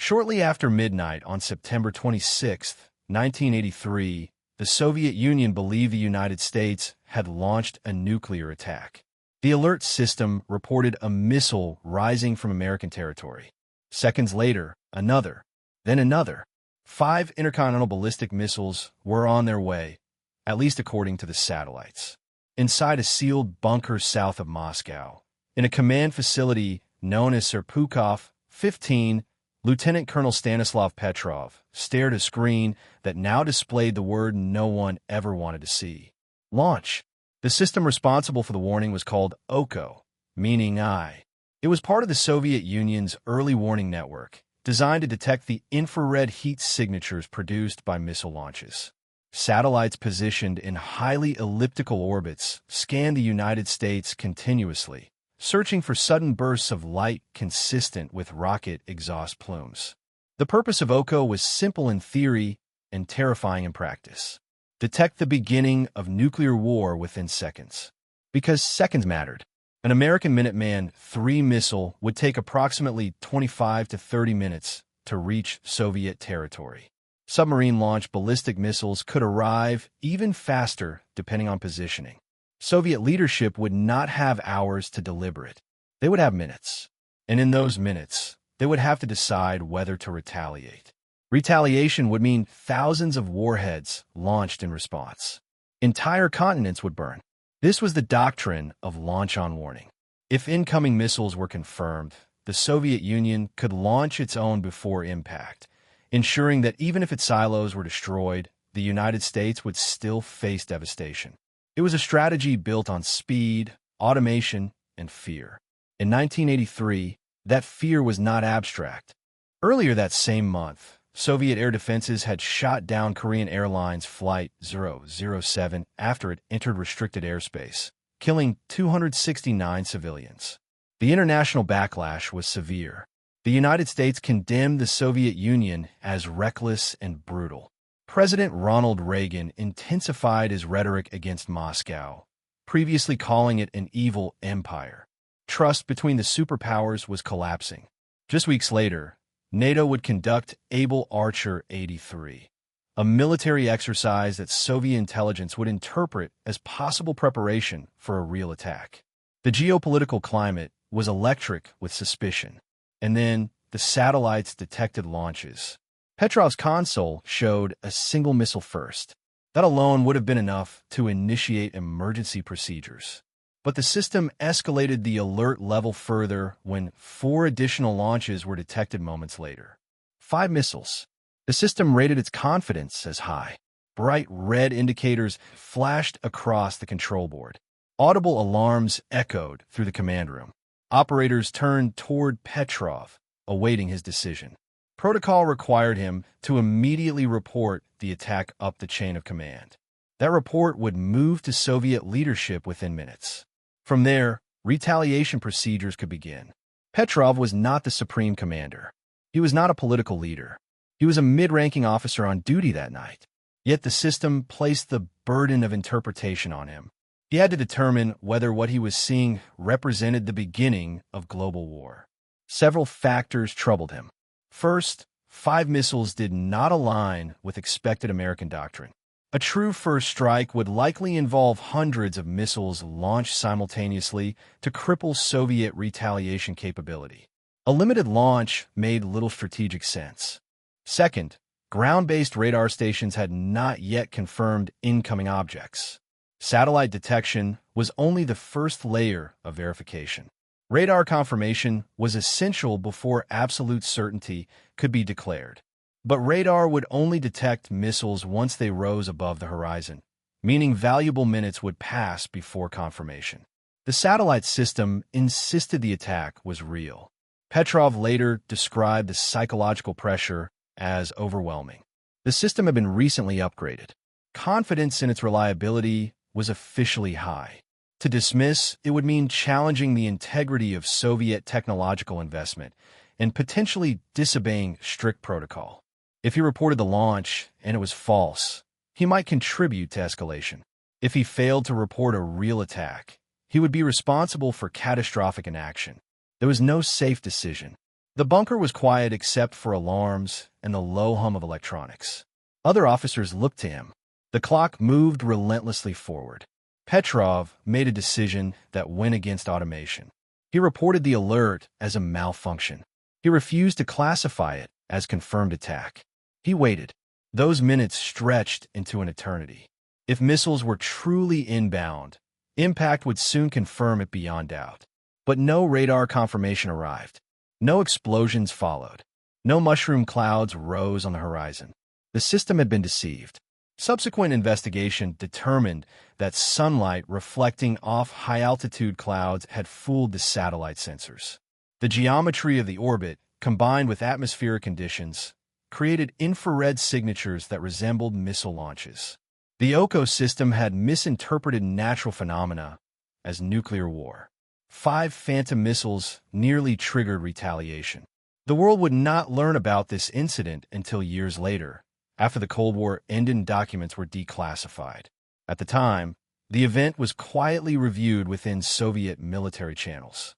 Shortly after midnight on September 26, 1983, the Soviet Union believed the United States had launched a nuclear attack. The alert system reported a missile rising from American territory. Seconds later, another, then another. 5 intercontinental ballistic missiles were on their way, at least according to the satellites. Inside a sealed bunker south of Moscow, in a command facility known as Serpukhov 15, Lieutenant Colonel Stanislav Petrov stared at a screen that now displayed the word no one ever wanted to see. Launch. The system responsible for the warning was called OKO, meaning eye. It was part of the Soviet Union's early warning network, designed to detect the infrared heat signatures produced by missile launches. Satellites positioned in highly elliptical orbits scanned the United States continuously, searching for sudden bursts of light consistent with rocket exhaust plumes. The purpose of OKO was simple in theory and terrifying in practice. Detect the beginning of nuclear war within seconds. Because seconds mattered. An American Minuteman III missile would take approximately 25 to 30 minutes to reach Soviet territory. Submarine-launched ballistic missiles could arrive even faster depending on positioning. Soviet leadership would not have hours to deliberate. They would have minutes. And in those minutes, they would have to decide whether to retaliate. Retaliation would mean thousands of warheads launched in response. Entire continents would burn. This was the doctrine of launch on warning. If incoming missiles were confirmed, the Soviet Union could launch its own before impact, ensuring that even if its silos were destroyed, the United States would still face devastation. It was a strategy built on speed, automation, and fear. In 1983, that fear was not abstract. Earlier that same month, Soviet air defenses had shot down Korean Airlines Flight 007 after it entered restricted airspace, killing 269 civilians. The international backlash was severe. The United States condemned the Soviet Union as reckless and brutal. President Ronald Reagan intensified his rhetoric against Moscow, previously calling it an evil empire. Trust between the superpowers was collapsing. Just weeks later, NATO would conduct Able Archer 83, a military exercise that Soviet intelligence would interpret as possible preparation for a real attack. The geopolitical climate was electric with suspicion. And then the satellites detected launches. Petrov's console showed a single missile first. That alone would have been enough to initiate emergency procedures. But the system escalated the alert level further when 4 additional launches were detected moments later. 5 missiles. The system rated its confidence as high. Bright red indicators flashed across the control board. Audible alarms echoed through the command room. Operators turned toward Petrov, awaiting his decision. Protocol required him to immediately report the attack up the chain of command. That report would move to Soviet leadership within minutes. From there, retaliation procedures could begin. Petrov was not the supreme commander. He was not a political leader. He was a mid-ranking officer on duty that night. Yet the system placed the burden of interpretation on him. He had to determine whether what he was seeing represented the beginning of global war. Several factors troubled him. First, 5 missiles did not align with expected American doctrine. A true first strike would likely involve hundreds of missiles launched simultaneously to cripple Soviet retaliation capability. A limited launch made little strategic sense. Second, ground-based radar stations had not yet confirmed incoming objects. Satellite detection was only the first layer of verification. Radar confirmation was essential before absolute certainty could be declared. But radar would only detect missiles once they rose above the horizon, meaning valuable minutes would pass before confirmation. The satellite system insisted the attack was real. Petrov later described the psychological pressure as overwhelming. The system had been recently upgraded. Confidence in its reliability was officially high. To dismiss, it would mean challenging the integrity of Soviet technological investment and potentially disobeying strict protocol. If he reported the launch and it was false, he might contribute to escalation. If he failed to report a real attack, he would be responsible for catastrophic inaction. There was no safe decision. The bunker was quiet except for alarms and the low hum of electronics. Other officers looked to him. The clock moved relentlessly forward. Petrov made a decision that went against automation. He reported the alert as a malfunction. He refused to classify it as confirmed attack. He waited. Those minutes stretched into an eternity. If missiles were truly inbound, impact would soon confirm it beyond doubt. But no radar confirmation arrived. No explosions followed. No mushroom clouds rose on the horizon. The system had been deceived. Subsequent investigation determined that sunlight reflecting off high-altitude clouds had fooled the satellite sensors. The geometry of the orbit, combined with atmospheric conditions, created infrared signatures that resembled missile launches. The OCO system had misinterpreted natural phenomena as nuclear war. 5 Phantom missiles nearly triggered retaliation. The world would not learn about this incident until years later, after the Cold War ended and documents were declassified. At the time, the event was quietly reviewed within Soviet military channels.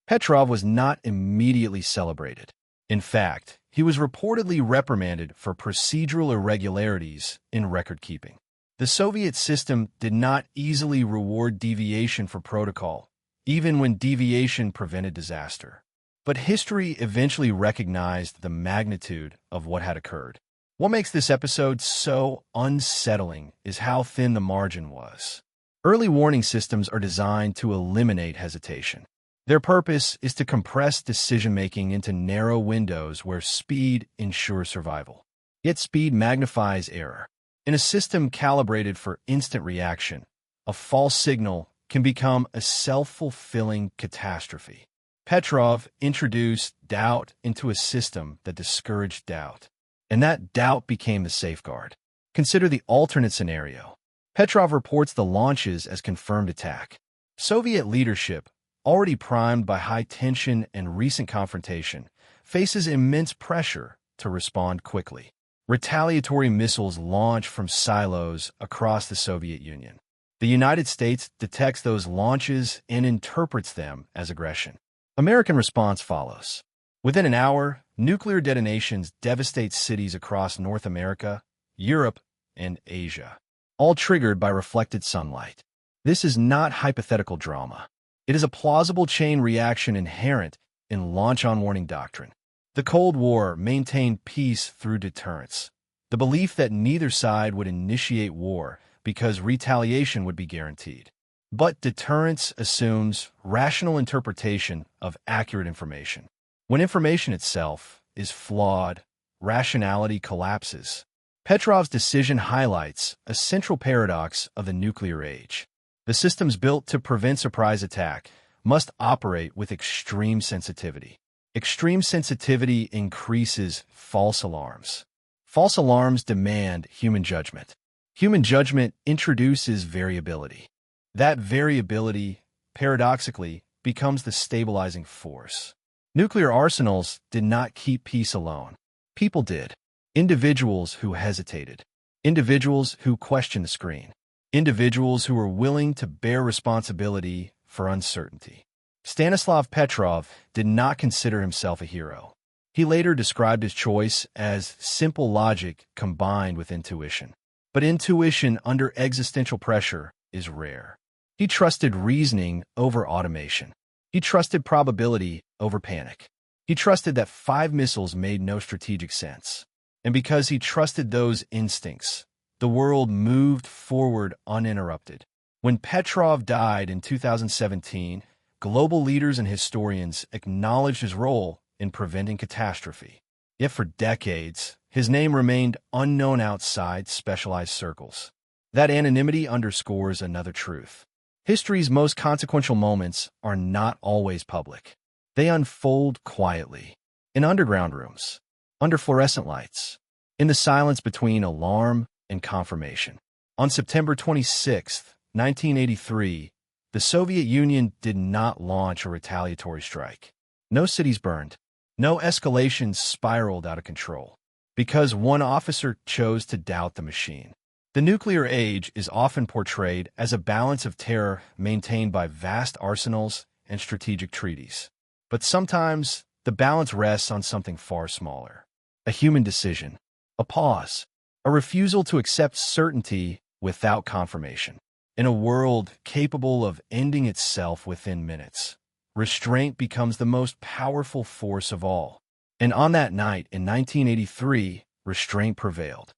Petrov was not immediately celebrated. In fact, he was reportedly reprimanded for procedural irregularities in record-keeping. The Soviet system did not easily reward deviation for protocol, even when deviation prevented disaster. But history eventually recognized the magnitude of what had occurred. What makes this episode so unsettling is how thin the margin was. Early warning systems are designed to eliminate hesitation. Their purpose is to compress decision-making into narrow windows where speed ensures survival. Yet speed magnifies error. In a system calibrated for instant reaction, a false signal can become a self-fulfilling catastrophe. Petrov introduced doubt into a system that discouraged doubt, and that doubt became the safeguard. Consider the alternate scenario. Petrov reports the launches as confirmed attack. Soviet leadership, already primed by high tension and recent confrontation, faces immense pressure to respond quickly. Retaliatory missiles launch from silos across the Soviet Union. The United States detects those launches and interprets them as aggression. American response follows. Within an hour, nuclear detonations devastate cities across North America, Europe, and Asia, all triggered by reflected sunlight. This is not hypothetical drama. It is a plausible chain reaction inherent in launch-on-warning doctrine. The Cold War maintained peace through deterrence, the belief that neither side would initiate war because retaliation would be guaranteed. But deterrence assumes rational interpretation of accurate information. When information itself is flawed, rationality collapses. Petrov's decision highlights a central paradox of the nuclear age. The systems built to prevent surprise attack must operate with extreme sensitivity. Extreme sensitivity increases false alarms. False alarms demand human judgment. Human judgment introduces variability. That variability, paradoxically, becomes the stabilizing force. Nuclear arsenals did not keep peace alone. People did. Individuals who hesitated. Individuals who questioned the screen. Individuals who were willing to bear responsibility for uncertainty. Stanislav Petrov did not consider himself a hero. He later described his choice as simple logic combined with intuition. But intuition under existential pressure is rare. He trusted reasoning over automation. He trusted probability over panic. He trusted that 5 missiles made no strategic sense. And because he trusted those instincts, the world moved forward uninterrupted. When Petrov died in 2017, global leaders and historians acknowledged his role in preventing catastrophe. Yet for decades, his name remained unknown outside specialized circles. That anonymity underscores another truth. History's most consequential moments are not always public. They unfold quietly, in underground rooms, under fluorescent lights, in the silence between alarm and confirmation. On September 26, 1983, the Soviet Union did not launch a retaliatory strike. No cities burned. No escalation spiraled out of control. Because one officer chose to doubt the machine. The nuclear age is often portrayed as a balance of terror maintained by vast arsenals and strategic treaties. But sometimes The balance rests on something far smaller. A human decision. A pause. A refusal to accept certainty without confirmation. In a world capable of ending itself within minutes, restraint becomes the most powerful force of all. And on that night in 1983, restraint prevailed.